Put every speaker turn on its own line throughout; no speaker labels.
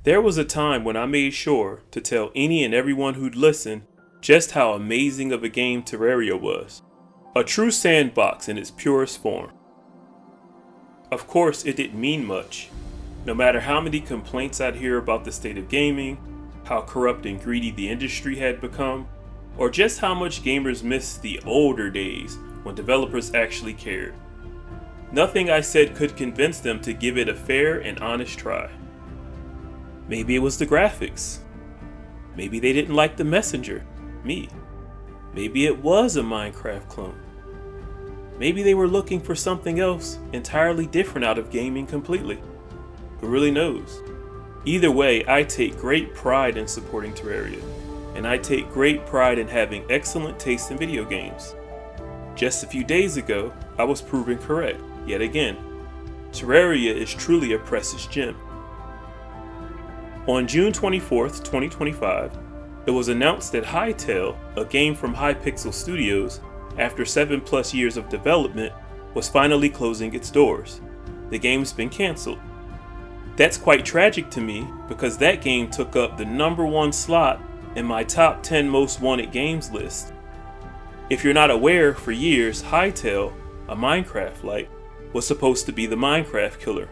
There was a time when I made sure to tell any and everyone who'd listen just how amazing of a game Terraria was. A true sandbox in its purest form. Of course, it didn't mean much. No matter how many complaints I'd hear about the state of gaming, how corrupt and greedy the industry had become, or just how much gamers missed the older days when developers actually cared. Nothing I said could convince them to give it a fair and honest try. Maybe it was the graphics. Maybe they didn't like the messenger, me. Maybe it was a Minecraft clone. Maybe they were looking for something else entirely different out of gaming completely. Who really knows? Either way, I take great pride in supporting Terraria, and I take great pride in having excellent taste in video games. Just a few days ago, I was proven correct, yet again. Terraria is truly a precious gem. On June 24th, 2025, it was announced that Hytale, a game from Hypixel Studios, after 7+ years of development, was finally closing its doors. The game's been cancelled. That's quite tragic to me because that game took up the #1 slot in my top 10 most wanted games list. If you're not aware, for years, Hytale, a Minecraft-like, was supposed to be the Minecraft killer.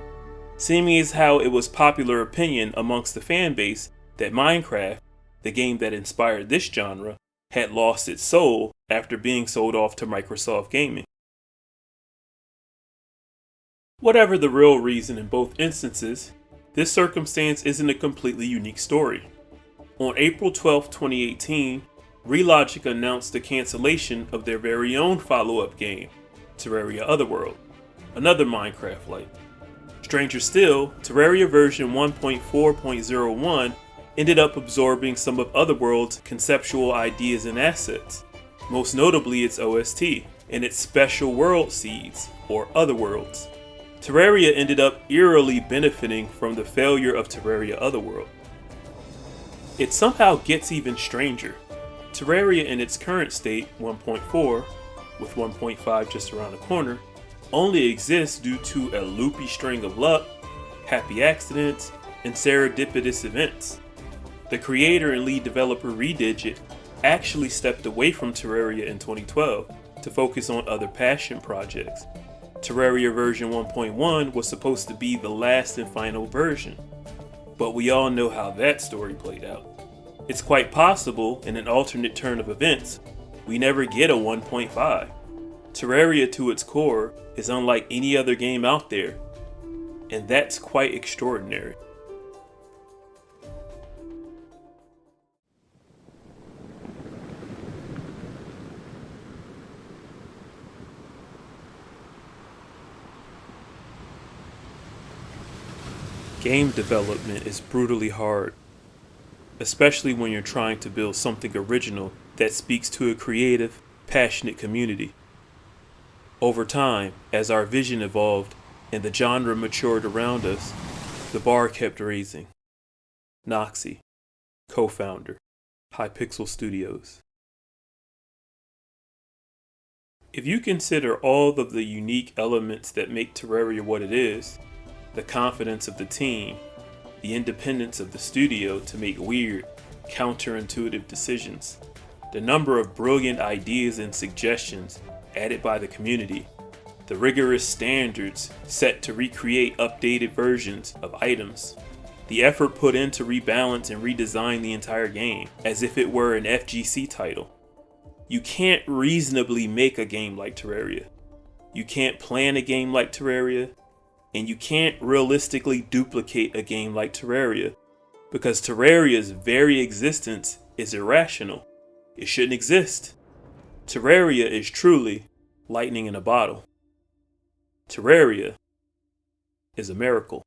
Seeming as how it was popular opinion amongst the fan base that Minecraft, the game that inspired this genre, had lost its soul after being sold off to Microsoft Gaming. Whatever the real reason in both instances, this circumstance isn't a completely unique story. On April 12, 2018, Relogic announced the cancellation of their very own follow-up game, Terraria Otherworld, another Minecraft-like. Stranger still, Terraria version 1.4.01 ended up absorbing some of Otherworld's conceptual ideas and assets, most notably its OST and its special world seeds, or Otherworlds. Terraria ended up eerily benefiting from the failure of Terraria Otherworld. It somehow gets even stranger. Terraria in its current state, 1.4, with 1.5 just around the corner, only exists due to a loopy string of luck, happy accidents, and serendipitous events. The creator and lead developer Redigit actually stepped away from Terraria in 2012 to focus on other passion projects. Terraria version 1.1 was supposed to be the last and final version, but we all know how that story played out. It's quite possible, in an alternate turn of events, we never get a 1.5. Terraria to its core is unlike any other game out there, and that's quite extraordinary. Game development is brutally hard, especially when you're trying to build something original that speaks to a creative, passionate community. Over time, as our vision evolved and the genre matured around us, the bar kept raising. Noxy, co-founder, Hypixel Studios. If you consider all of the unique elements that make Terraria what it is, the confidence of the team, the independence of the studio to make weird, counterintuitive decisions, the number of brilliant ideas and suggestions added by the community, the rigorous standards set to recreate updated versions of items, the effort put in to rebalance and redesign the entire game as if it were an FGC title. You can't reasonably make a game like Terraria. You can't plan a game like Terraria, and you can't realistically duplicate a game like Terraria because Terraria's very existence is irrational. It shouldn't exist. Terraria is truly lightning in a bottle. Terraria is a miracle.